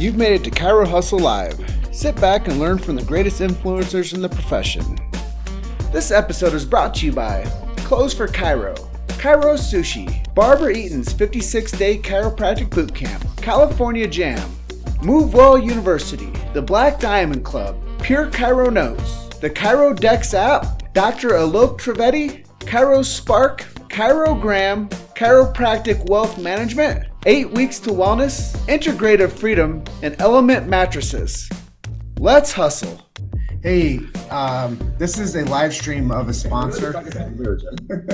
You've made it to Chiro Hustle Live. Sit back and learn from the greatest influencers in the profession. This episode is brought to you by Clothes for Chiro, Chiro Sushi, Barbara Eaton's 56-day chiropractic bootcamp, California Jam, Move Well University, the Black Diamond Club, Pure Chiro Notes, the Chiro Dex app, Dr. Alok Trivedi, Chiro Spark, Chirogram, Chiropractic Wealth Management, 8 Weeks to Wellness, Integrative Freedom, and Element Mattresses. Let's hustle. Hey, this is a live stream of a sponsor.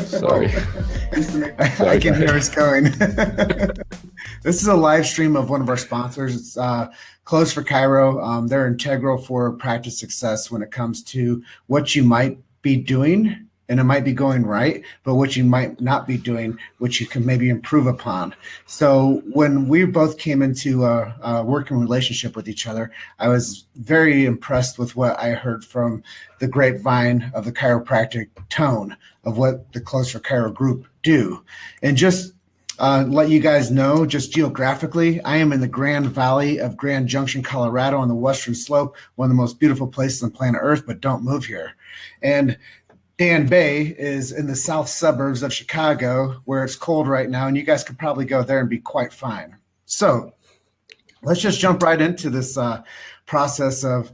Sorry. I can hear us going. This is a live stream of one of our sponsors. It's Clothes for Chiro. They're integral for practice success when it comes to what you might be doing, and it might be going right, but what you might not be doing, which you can maybe improve upon. So when we both came into a working relationship with each other, I was very impressed with what I heard from the grapevine of the chiropractic tone of what the Clothes for Chiro group do. And just let you guys know, just geographically, I am in the Grand Valley of Grand Junction, Colorado on the western slope, one of the most beautiful places on planet Earth, but don't move here. And Dan Bay is in the south suburbs of Chicago, where it's cold right now, and you guys could probably go there and be quite fine. So let's just jump right into this process of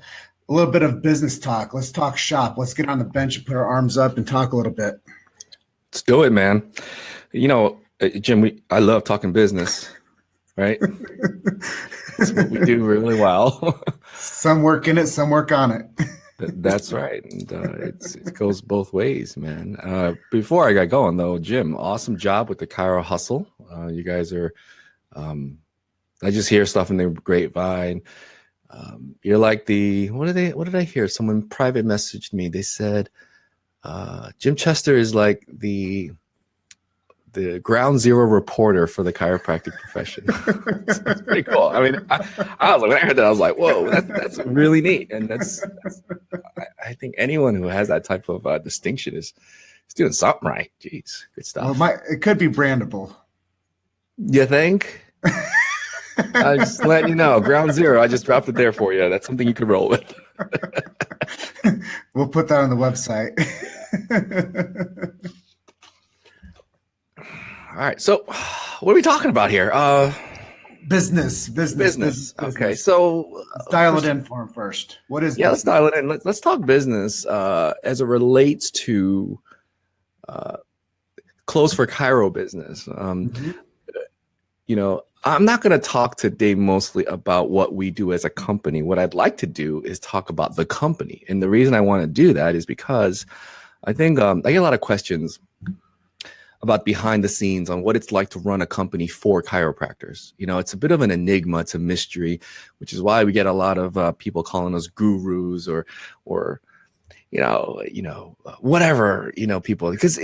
a little bit of business talk. Let's talk shop. Let's get on the bench and put our arms up and talk a little bit. Let's do it, man. You know, Jim, I love talking business, right? That's what we do really well. Some work in it, some work on it. That's right. And it goes both ways, man. Before I got going, though, Jim, awesome job with the Chiro Hustle. You guys are, I just hear stuff in the grapevine. You're like what did I hear? Someone private messaged me. They said, Jim Chester is like the ground zero reporter for the chiropractic profession. It's pretty cool. I mean, I was like, when I heard that, I was like, whoa, that's really neat. And I think anyone who has that type of distinction is doing something right. Jeez, good stuff. Well, it could be brandable. You think? I just letting you know, ground zero. I just dropped it there for you. That's something you could roll with. We'll put that on the website. All right. So what are we talking about here? Business. Okay. So let's dial it in for him first. What is business? Let's dial it in. Let's talk business as it relates to Clothes for Chiro business. You know, I'm not going to talk today mostly about what we do as a company. What I'd like to do is talk about the company. And the reason I want to do that is because I think I get a lot of questions about behind the scenes on what it's like to run a company for chiropractors. You know, it's a bit of an enigma, it's a mystery, which is why we get a lot of people calling us gurus or whatever, people, because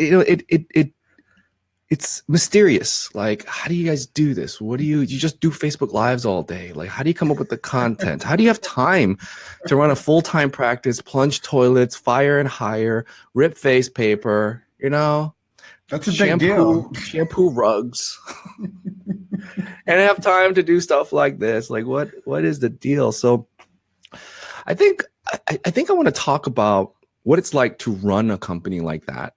it's mysterious. Like, how do you guys do this? What do you just do Facebook Lives all day? Like, how do you come up with the content? How do you have time to run a full-time practice, plunge toilets, fire and hire, rip face paper, That's a big deal. Shampoo rugs, and have time to do stuff like this. Like, what is the deal? So, I think I want to talk about what it's like to run a company like that,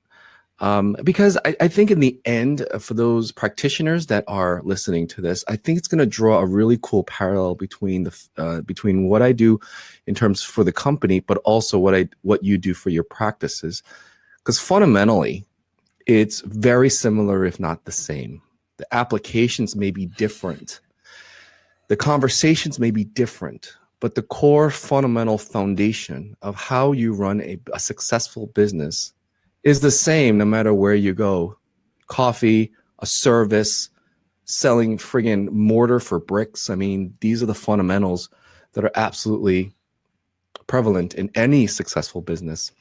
because I think in the end, for those practitioners that are listening to this, I think it's going to draw a really cool parallel between between what I do in terms for the company, but also what you do for your practices, because fundamentally, it's very similar, if not the same. The applications may be different. The conversations may be different, but the core fundamental foundation of how you run a successful business is the same no matter where you go. Coffee, a service, selling friggin' mortar for bricks. I mean, these are the fundamentals that are absolutely prevalent in any successful business.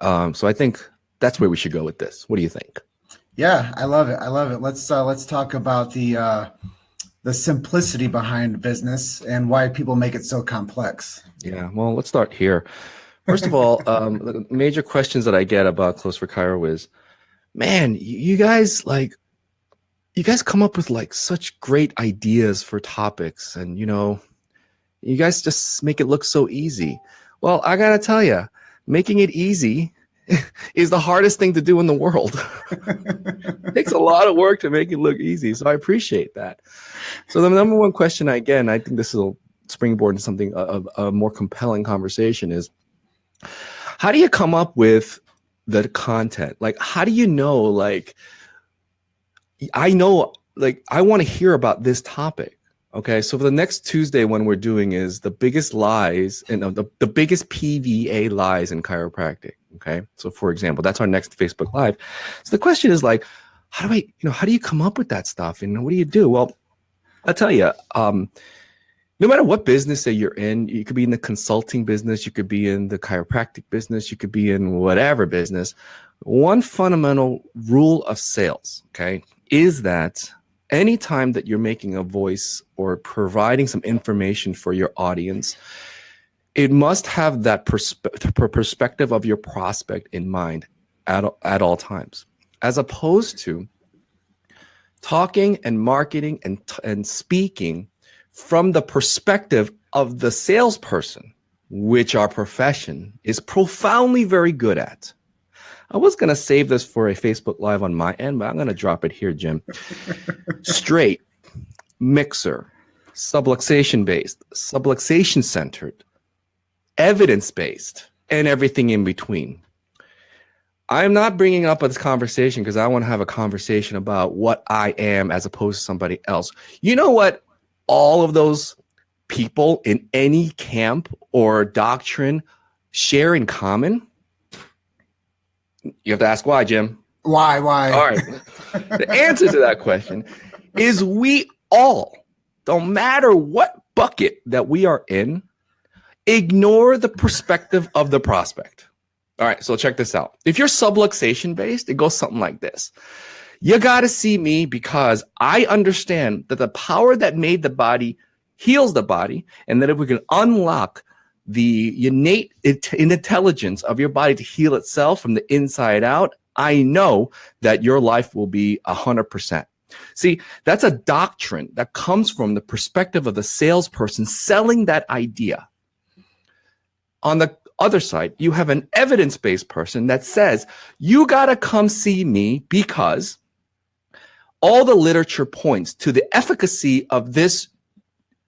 So I think that's where we should go with this. What do you think? Yeah, I love it. Let's talk about the simplicity behind business and why people make it so complex. Yeah, well, let's start here. First of all, the major questions that I get about Clothes for Chiro is, man, you guys come up with like such great ideas for topics, and You guys just make it look so easy. Well, I got to tell you, making it easy is the hardest thing to do in the world. It takes a lot of work to make it look easy. So I appreciate that. So the number one question, again, I think this will springboard into something, a more compelling conversation, is how do you come up with the content? Like, how do you know, like, I know, like, I want to hear about this topic. Okay, so for the next Tuesday, when we're doing is the biggest lies and the biggest PVA lies in chiropractic. Okay, so for example, that's our next Facebook Live. So the question is like, how do you come up with that stuff, and what do you do? Well, I'll tell you, no matter what business that you're in, you could be in the consulting business, you could be in the chiropractic business, you could be in whatever business. One fundamental rule of sales, okay, is that anytime that you're making a voice or providing some information for your audience, it must have that perspective of your prospect in mind at all times, as opposed to talking and marketing and speaking from the perspective of the salesperson, which our profession is profoundly very good at. I was going to save this for a Facebook Live on my end, but I'm going to drop it here, Jim. Straight, mixer, subluxation-based, subluxation-centered, evidence-based, and everything in between. I'm not bringing up this conversation because I want to have a conversation about what I am as opposed to somebody else. You know what all of those people in any camp or doctrine share in common? You have to ask why, Jim. Why? All right. The answer to that question is we all, no matter what bucket that we are in, ignore the perspective of the prospect. All right, so check this out. If you're subluxation based, it goes something like this. You got to see me because I understand that the power that made the body heals the body, and that if we can unlock the innate intelligence of your body to heal itself from the inside out, I know that your life will be 100%. See, that's a doctrine that comes from the perspective of the salesperson selling that idea. On the other side, you have an evidence-based person that says, you got to come see me because all the literature points to the efficacy of this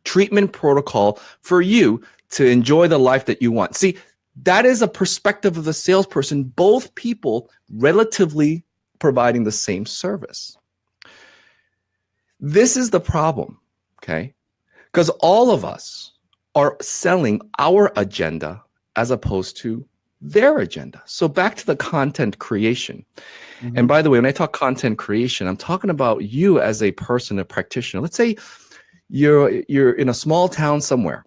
treatment protocol for you to enjoy the life that you want. See, that is a perspective of the salesperson, both people relatively providing the same service. This is the problem, okay? Because all of us are selling our agenda as opposed to their agenda. So back to the content creation. Mm-hmm. And by the way, when I talk content creation, I'm talking about you as a person, a practitioner. Let's say you're in a small town somewhere,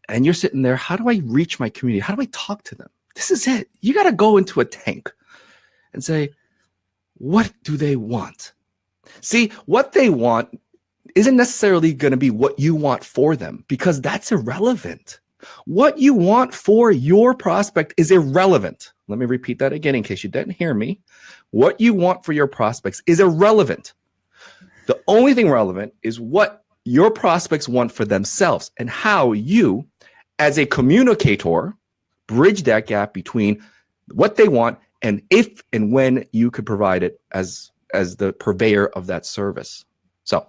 and you're sitting there, how do I reach my community? How do I talk to them? This is it. You got to go into a tank and say, what do they want? See, what they want isn't necessarily going to be what you want for them, because that's irrelevant. What you want for your prospect is irrelevant. Let me repeat that again in case you didn't hear me. What you want for your prospects is irrelevant. The only thing relevant is what your prospects want for themselves and how you, as a communicator, bridge that gap between what they want and if and when you could provide it as the purveyor of that service. So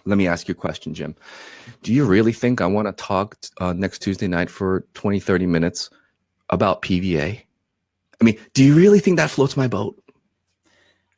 let me ask you a question, Jim. Do you really think I want to talk next Tuesday night for 20, 30 minutes about PVA? I mean, do you really think that floats my boat?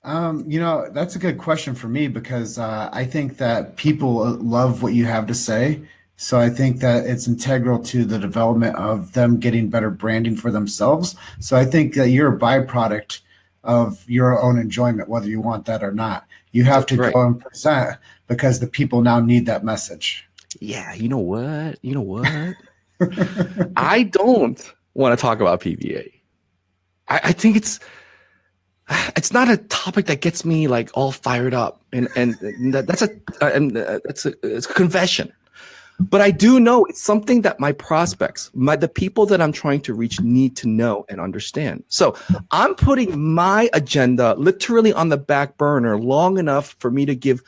That's a good question for me because I think that people love what you have to say. So I think that it's integral to the development of them getting better branding for themselves. So I think that you're a byproduct of your own enjoyment, whether you want that or not. You have to go and present because the people now need that message. Yeah, you know what? I don't want to talk about PVA. I think it's not a topic that gets me like all fired up, and it's a confession. But I do know it's something that my prospects, the people that I'm trying to reach, need to know and understand. So I'm putting my agenda literally on the back burner long enough for me to give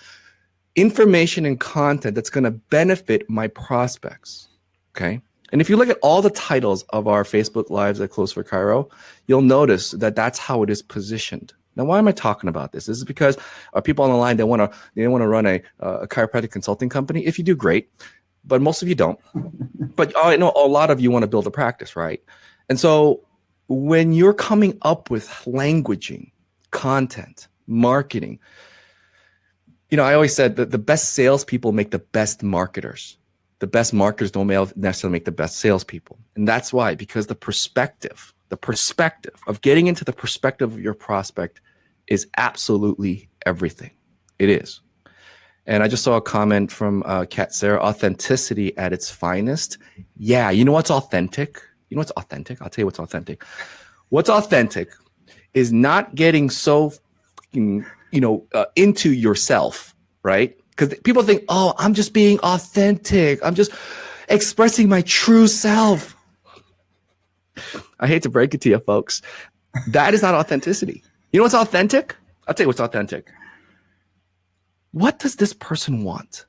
information and content that's going to benefit my prospects. Okay. And if you look at all the titles of our Facebook Lives at Close for Chiro, you'll notice that that's how it is positioned. Now, why am I talking about this? This is because people on the line, they want to run a chiropractic consulting company. If you do, great, but most of you don't. But I know a lot of you want to build a practice, right? And so when you're coming up with languaging, content, marketing, I always said that the best salespeople make the best marketers. The best marketers don't necessarily make the best salespeople. And that's why, because the perspective of getting into the perspective of your prospect is absolutely everything. It is. And I just saw a comment from Kat Sarah, authenticity at its finest. Yeah, you know what's authentic? You know what's authentic? I'll tell you what's authentic. What's authentic is not getting so, into yourself, right? Because people think, oh, I'm just being authentic. I'm just expressing my true self. I hate to break it to you, folks. That is not authenticity. You know what's authentic? I'll tell you what's authentic. What does this person want?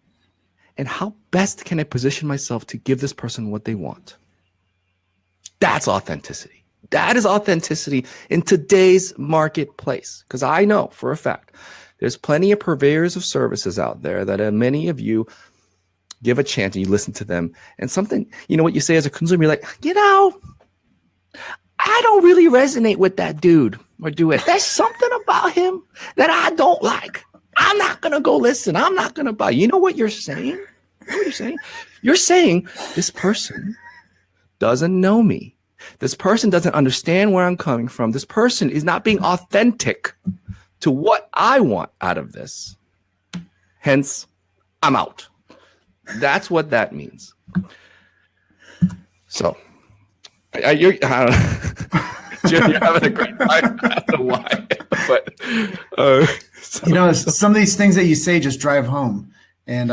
And how best can I position myself to give this person what they want? That's authenticity. That is authenticity in today's marketplace. Because I know for a fact, there's plenty of purveyors of services out there that many of you give a chance and you listen to them. And something, what you say as a consumer, you're like, I don't really resonate with that dude or do it. There's something about him that I don't like. I'm not going to go listen. I'm not going to buy. You know what you're saying? You know what you're saying? You're saying this person doesn't know me. This person doesn't understand where I'm coming from. This person is not being authentic to what I want out of this. Hence, I'm out. That's what that means. So, you're Jim, you're having a great time. I don't know why, but some of these things that you say just drive home. And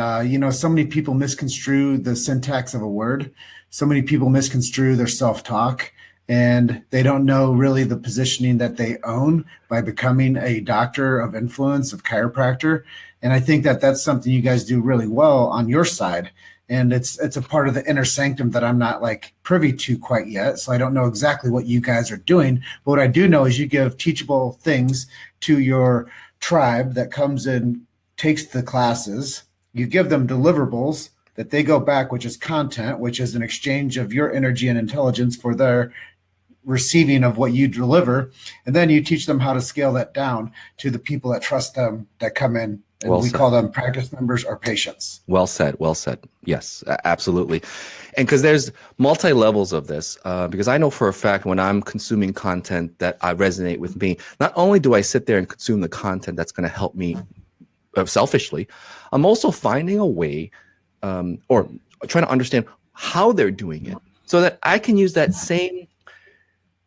so many people misconstrue the syntax of a word. So many people misconstrue their self-talk. And they don't know really the positioning that they own by becoming a doctor of influence, of chiropractor. And I think that that's something you guys do really well on your side. And it's a part of the inner sanctum that I'm not privy to quite yet. So I don't know exactly what you guys are doing. But what I do know is you give teachable things to your tribe that comes in, takes the classes. You give them deliverables that they go back, which is content, which is an exchange of your energy and intelligence for their receiving of what you deliver. And then you teach them how to scale that down to the people that trust them, that come in. And we call them practice members or patients. Well said. Well said. Yes, absolutely. And because there's multi-levels of this, because I know for a fact when I'm consuming content that I resonate with me, not only do I sit there and consume the content that's going to help me selfishly, I'm also finding a way or trying to understand how they're doing it so that I can use that same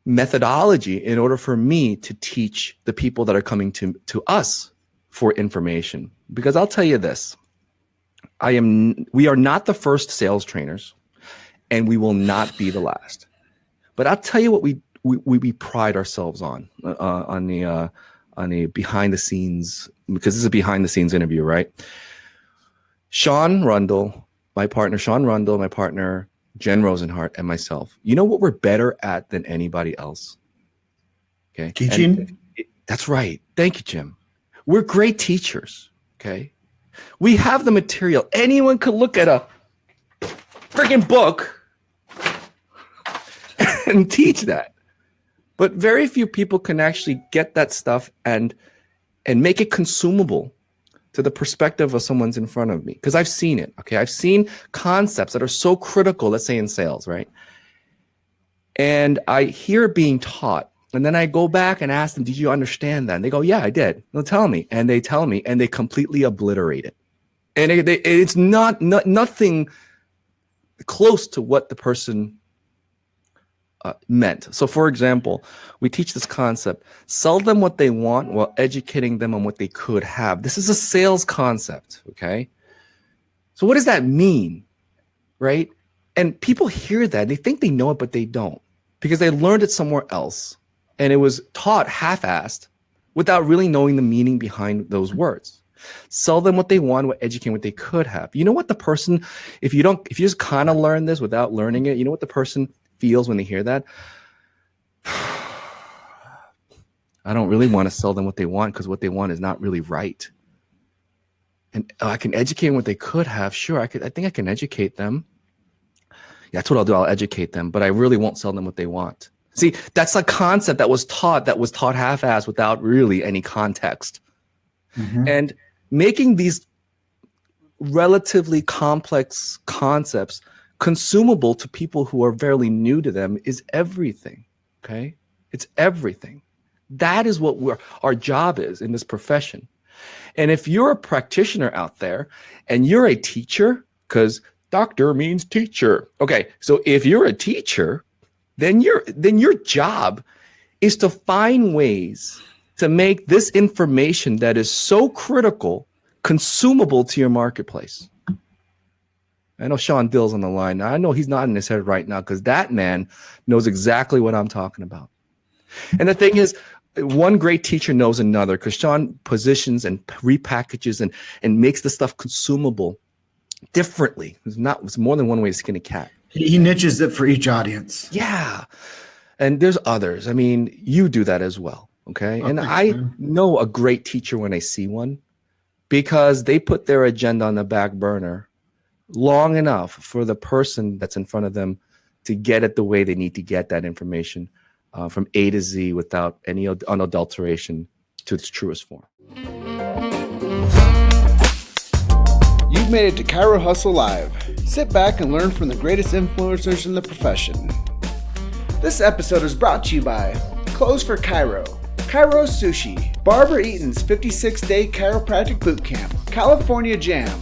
methodology in order for me to teach the people that are coming to us for information. Because I'll tell you this, we are not the first sales trainers and we will not be the last. But I'll tell you what we pride ourselves on the behind the scenes, because this is a behind the scenes interview, right? Sean Rundle, my partner, Jen Rosenhart, and myself, you know what we're better at than anybody else? Okay. Teaching? That's right. Thank you, Jim. We're great teachers. Okay. We have the material. Anyone could look at a freaking book and teach that. But very few people can actually get that stuff and make it consumable to the perspective of someone's in front of me. Because I've seen it. Okay. I've seen concepts that are so critical, let's say in sales, right? And I hear it being taught. And then I go back and ask them, did you understand that? And they go, yeah, I did. They'll tell me. And they tell me, and they completely obliterate it. And it's nothing close to what the person meant. So for example, we teach this concept, sell them what they want while educating them on what they could have. This is a sales concept, okay? So what does that mean, right? And people hear that, they think they know it, but they don't, because they learned it somewhere else. And it was taught half-assed without really knowing the meaning behind those words. Sell them what they want, educate what they could have. You know what the person, if you just kind of learn this without learning it, you know what the person feels when they hear that? I don't really want to sell them what they want because what they want is not really right. And I can educate them what they could have. Sure, I think I can educate them. Yeah, that's what I'll do. I'll educate them, but I really won't sell them what they want. See, that's a concept that was taught half-assed without really any context. Mm-hmm. And making these relatively complex concepts consumable to people who are fairly new to them is everything. Okay? It's everything. That is what our job is in this profession. And if you're a practitioner out there and you're a teacher, because doctor means teacher. Okay, so if you're a teacher, then your job is to find ways to make this information that is so critical consumable to your marketplace. I know Sean Dill's on the line. I know he's nodding his head right now because that man knows exactly what I'm talking about. And the thing is, one great teacher knows another because Sean positions and repackages and makes the stuff consumable differently. It's more than one way to skin a cat. He niches it for each audience. Yeah. And there's others. I mean, you do that as well. Okay. And I know a great teacher when I see one because they put their agenda on the back burner long enough for the person that's in front of them to get it the way they need to get that information from A to Z without any unadulteration to its truest form. You've made it to Chiro Hustle Live. Sit back and learn from the greatest influencers in the profession. This episode is brought to you by Clothes for Chiro, Chiro Sushi, Barbara Eaton's 56-day chiropractic bootcamp, California Jam,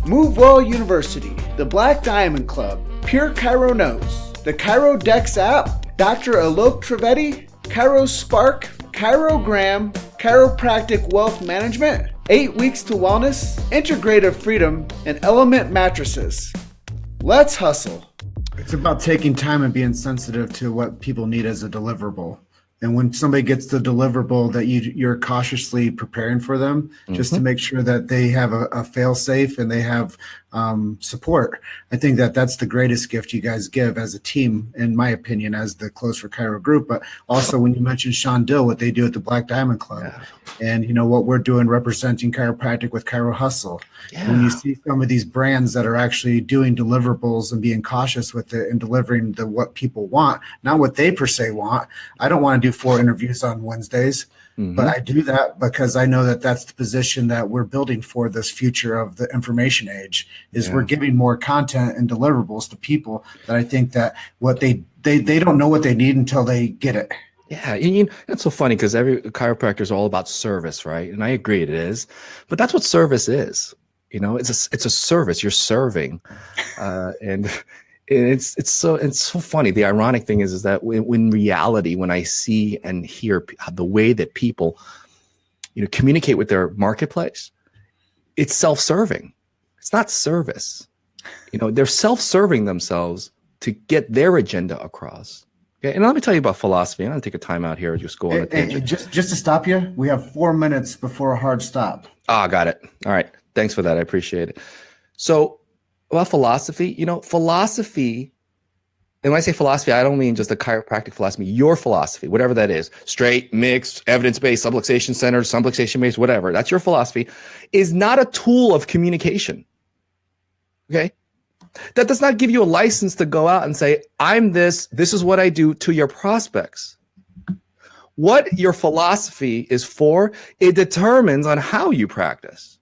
Move Well University, the Black Diamond Club, Pure Chiro Notes, the Chiro Dex app, Dr. Alok Trivedi, Chiro Spark, Chirogram, Chiropractic Wealth Management, 8 Weeks to Wellness, Integrative Freedom, and Element Mattresses. Let's hustle. It's about taking time and being sensitive to what people need as a deliverable. And when somebody gets the deliverable that you're cautiously preparing for them, just to make sure that they have a fail safe and they have support. I think that's the greatest gift you guys give as a team, in my opinion, as the Close for Chiro group. But also when you mentioned Sean Dill, what they do at the Black Diamond Club, and you know what we're doing representing chiropractic with Chiro Hustle. Yeah. When you see some of these brands that are actually doing deliverables and being cautious with it and delivering what people want, not what they per se want. I don't want to do 4 interviews on Wednesdays. But I do that because I know that that's the position that we're building for this future of the information age is we're giving more content and deliverables to people that I think that what they don't know what they need until they get it. Yeah, and it's so funny because every chiropractor is all about service, right? And I agree it is, but that's what service is. You know, it's a service. You're serving, and it's so funny. The ironic thing is that when reality, when I see and hear the way that people, communicate with their marketplace, it's self-serving. It's not service. They're self-serving themselves to get their agenda across. Okay, and let me tell you about philosophy. I'm going to take a time out here. Just go on a tangent. Just to stop you, we have 4 minutes before a hard stop. Got it. All right. Thanks for that. I appreciate it. So, about philosophy, philosophy, and when I say philosophy, I don't mean just the chiropractic philosophy, your philosophy, whatever that is, straight, mixed, evidence-based, subluxation centered, subluxation-based, whatever, that's your philosophy, is not a tool of communication. Okay? That does not give you a license to go out and say, I'm this is what I do to your prospects. What your philosophy is for, it determines on how you practice.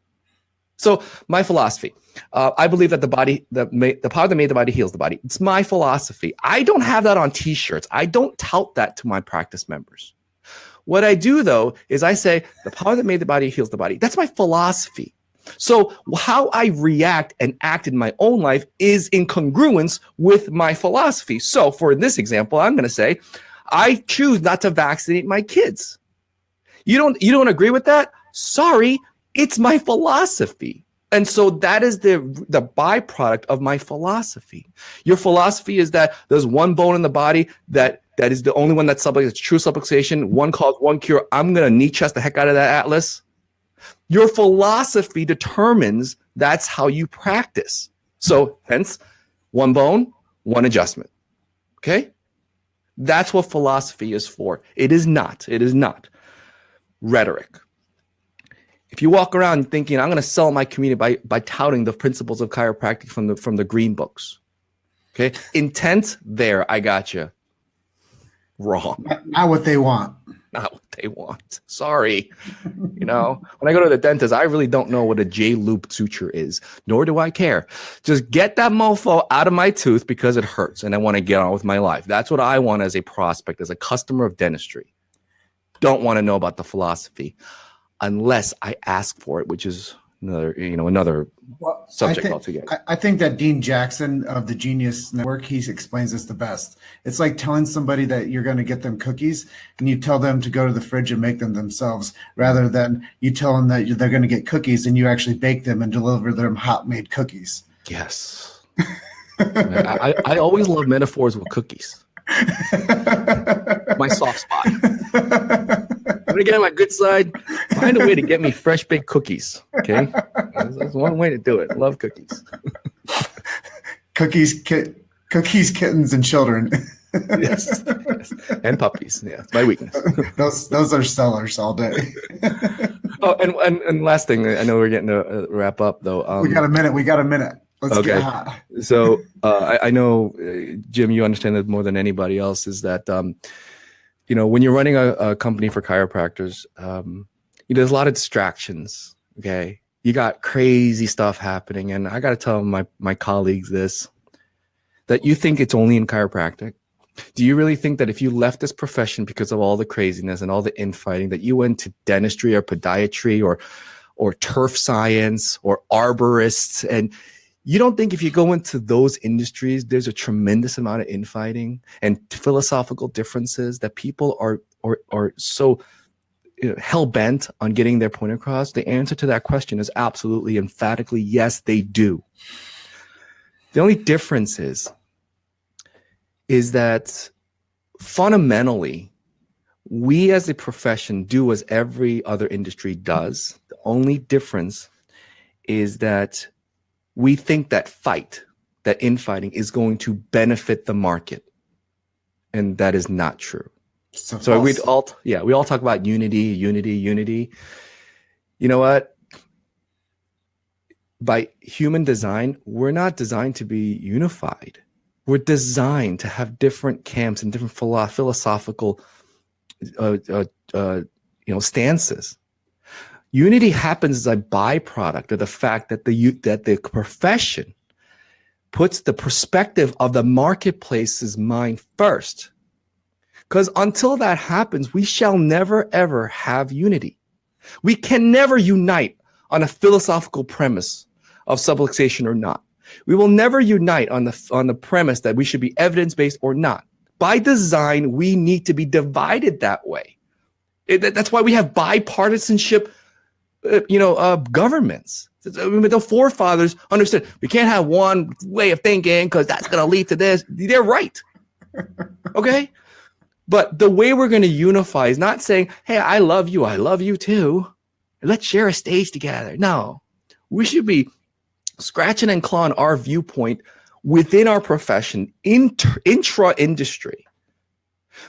So my philosophy, I believe that the power that made the body heals the body. It's my philosophy. I don't have that on t-shirts. I don't tout that to my practice members. What I do though, is I say the power that made the body heals the body. That's my philosophy. So how I react and act in my own life is in congruence with my philosophy. So for this example, I'm going to say, I choose not to vaccinate my kids. You don't agree with that? Sorry, it's my philosophy. And so that is the byproduct of my philosophy. Your philosophy is that there's one bone in the body that is the only one that's true subluxation. One cause, one cure. I'm going to knee chest the heck out of that atlas. Your philosophy determines that's how you practice. So hence, one bone, one adjustment. Okay? That's what philosophy is for. It is not rhetoric. If you walk around thinking, I'm going to sell my community by touting the principles of chiropractic from the green books. Okay? Intent there, I got you. Wrong. Not what they want. Not what they want. Sorry. When I go to the dentist, I really don't know what a J-loop suture is, nor do I care. Just get that mofo out of my tooth because it hurts and I want to get on with my life. That's what I want as a prospect, as a customer of dentistry. Don't want to know about the philosophy unless I ask for it, which is another subject altogether. I think that Dean Jackson of the Genius Network, he explains this the best. It's like telling somebody that you're going to get them cookies and you tell them to go to the fridge and make them themselves, rather than you tell them that they're going to get cookies and you actually bake them and deliver them hot made cookies. Yes. I always love metaphors with cookies. My soft spot. I'm gonna get on my good side. Find a way to get me fresh baked cookies. Okay, that's one way to do it. Love cookies. Cookies, kittens, and children. Yes, and puppies. Yeah, it's my weakness. Those are sellers all day. Oh, and last thing, I know we're getting to wrap up though. We got a minute. Let's get hot. So I know, Jim, you understand that more than anybody else, is that, when you're running a company for chiropractors, there's a lot of distractions, okay? You got crazy stuff happening. And I got to tell my colleagues this, that you think it's only in chiropractic. Do you really think that if you left this profession because of all the craziness and all the infighting, that you went to dentistry or podiatry or turf science or arborists, and you don't think if you go into those industries, there's a tremendous amount of infighting and philosophical differences that people are so hell-bent on getting their point across? The answer to that question is absolutely, emphatically, yes, they do. The only difference is that fundamentally, we as a profession do as every other industry does. The only difference is that we think that infighting is going to benefit the market. And that is not true. So we all talk about unity. You know what? By human design, we're not designed to be unified. We're designed to have different camps and different philosophical stances. Unity happens as a byproduct of the fact that the profession puts the perspective of the marketplace's mind first. Because until that happens, we shall never, ever have unity. We can never unite on a philosophical premise of subluxation or not. We will never unite on the premise that we should be evidence-based or not. By design, we need to be divided that way. That's why we have bipartisanship governments. The forefathers understood we can't have one way of thinking because that's going to lead to this. They're right. Okay? But the way we're going to unify is not saying, hey, I love you too. Let's share a stage together. No. We should be scratching and clawing our viewpoint within our profession, intra-industry.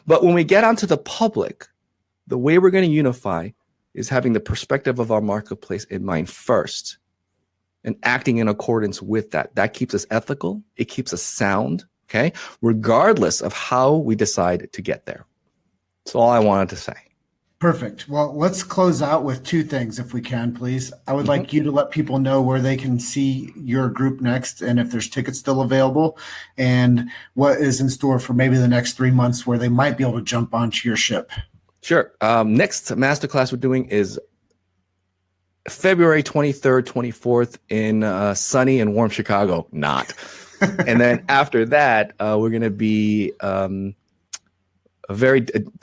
But when we get onto the public, the way we're going to unify is having the perspective of our marketplace in mind first and acting in accordance with that. That keeps us ethical. It keeps us sound, okay? Regardless of how we decide to get there. That's all I wanted to say. Perfect. Well, let's close out with two things, if we can, please. I would like you to let people know where they can see your group next, and if there's tickets still available, and what is in store for maybe the next 3 months where they might be able to jump onto your ship. Sure. Next masterclass we're doing is February 23rd, 24th in sunny and warm Chicago. Not. And then after that, we're going to be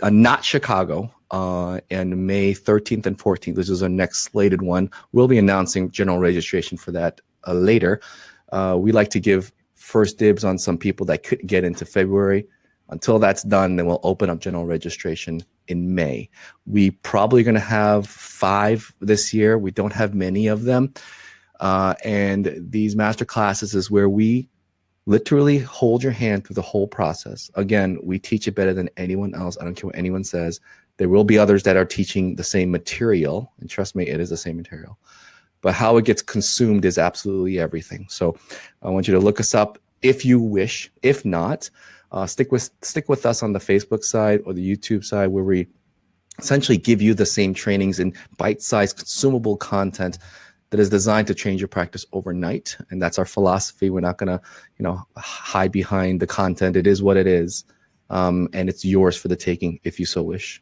not Chicago and May 13th and 14th. This is our next slated one. We'll be announcing general registration for that later. We like to give first dibs on some people that couldn't get into February. Until that's done, then we'll open up general registration in May. We probably going to have 5 this year. We don't have many of them. And these master classes is where we literally hold your hand through the whole process. Again, we teach it better than anyone else. I don't care what anyone says. There will be others that are teaching the same material. And trust me, it is the same material. But how it gets consumed is absolutely everything. So I want you to look us up if you wish. If not, stick with us on the Facebook side or the YouTube side, where we essentially give you the same trainings in bite-sized consumable content that is designed to change your practice overnight. And that's our philosophy. We're not going to, hide behind the content. It is what it is. And it's yours for the taking if you so wish.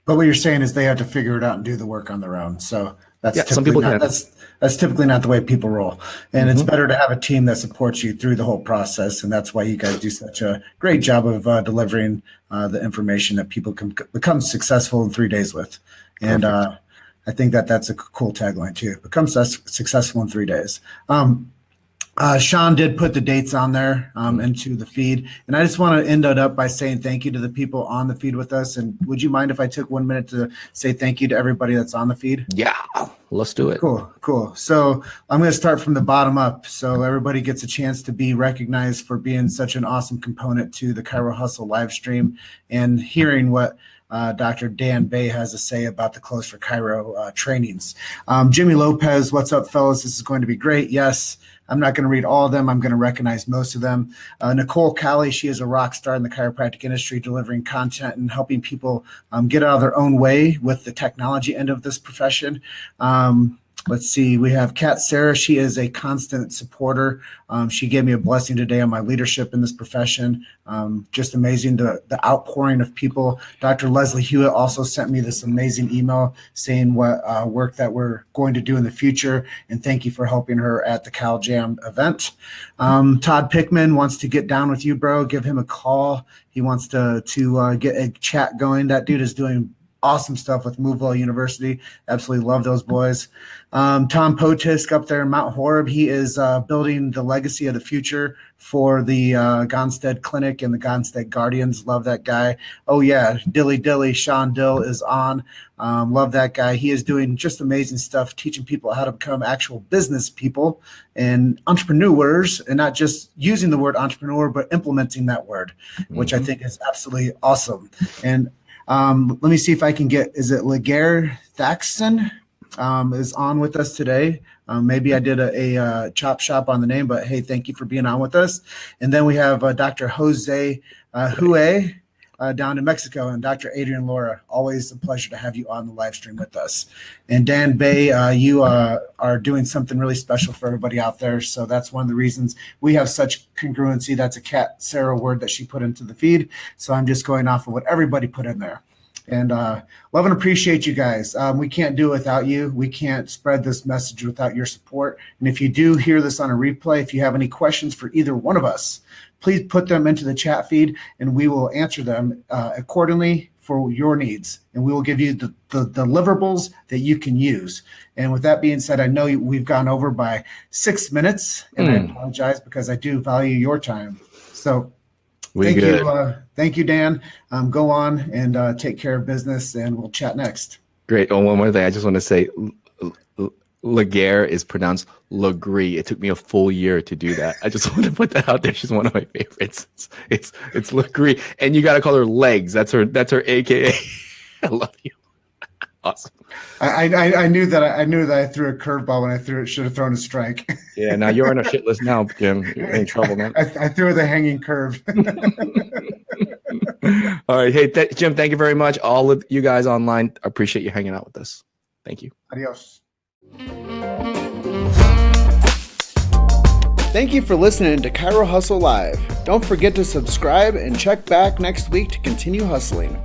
But what you're saying is they have to figure it out and do the work on their own. So that's some people can. That's typically not the way people roll. And it's better to have a team that supports you through the whole process. And that's why you guys do such a great job of delivering the information that people can become successful in 3 days with. And I think that's a cool tagline too. Become successful in 3 days. Sean did put the dates on there into the feed. And I just want to end it up by saying thank you to the people on the feed with us. And would you mind if I took 1 minute to say thank you to everybody that's on the feed? Yeah, let's do it. Cool. So I'm going to start from the bottom up. So everybody gets a chance to be recognized for being such an awesome component to the Chiro Hustle live stream and hearing what Dr. Dan Bay has to say about the Close for Chiro trainings. Jimmy Lopez, what's up, fellas? This is going to be great. Yes, I'm not going to read all of them. I'm going to recognize most of them. Nicole Cali, she is a rock star in the chiropractic industry, delivering content and helping people get out of their own way with the technology end of this profession. Let's see. We have Kat Sarah. She is a constant supporter. She gave me a blessing today on my leadership in this profession. Just amazing, the outpouring of people. Dr. Leslie Hewitt also sent me this amazing email saying what work that we're going to do in the future. And thank you for helping her at the Cal Jam event. Todd Pickman wants to get down with you, bro. Give him a call. He wants to get a chat going. That dude is doing awesome stuff with Movewell University. Absolutely love those boys. Tom Potisk up there in Mount Horeb. He is building the legacy of the future for the Gonstead Clinic and the Gonstead Guardians. Love that guy. Oh, yeah. Dilly, Sean Dill is on. Love that guy. He is doing just amazing stuff, teaching people how to become actual business people and entrepreneurs, and not just using the word entrepreneur, but implementing that word, which I think is absolutely awesome. And let me see if I can get, is it Laguerre Thaxton is on with us today. Maybe I did a chop shop on the name, but hey, thank you for being on with us. And then we have Dr. Jose Hue down in Mexico, and Dr. Adrian Laura. Always a pleasure to have you on the live stream with us. And Dan Bay, you are doing something really special for everybody out there. So that's one of the reasons we have such congruency. That's a Kat Sarah word that she put into the feed. So I'm just going off of what everybody put in there. And love and appreciate you guys. We can't do it without you. We can't spread this message without your support. And if you do hear this on a replay, if you have any questions for either one of us, please put them into the chat feed and we will answer them accordingly for your needs. And we will give you the deliverables that you can use. And with that being said, I know we've gone over by 6 minutes, and I apologize because I do value your time. So thank you, Dan. Go on and take care of business, and we'll chat next. Great. Oh, one more thing. I just want to say, Laguerre is pronounced Lagree. It took me a full year to do that. I just want to put that out there. She's one of my favorites. It's Lagree, and you got to call her Legs. That's her AKA. I love you. Awesome. I knew that I threw a curveball when I threw it. Should have thrown a strike. Yeah. Now you're on a shit list now, Jim. You're in trouble, man. I threw the hanging curve. All right. Hey, Jim, thank you very much. All of you guys online, I appreciate you hanging out with us. Thank you. Adios. Thank you for listening to Chiro Hustle Live. Don't forget to subscribe and check back next week to continue hustling.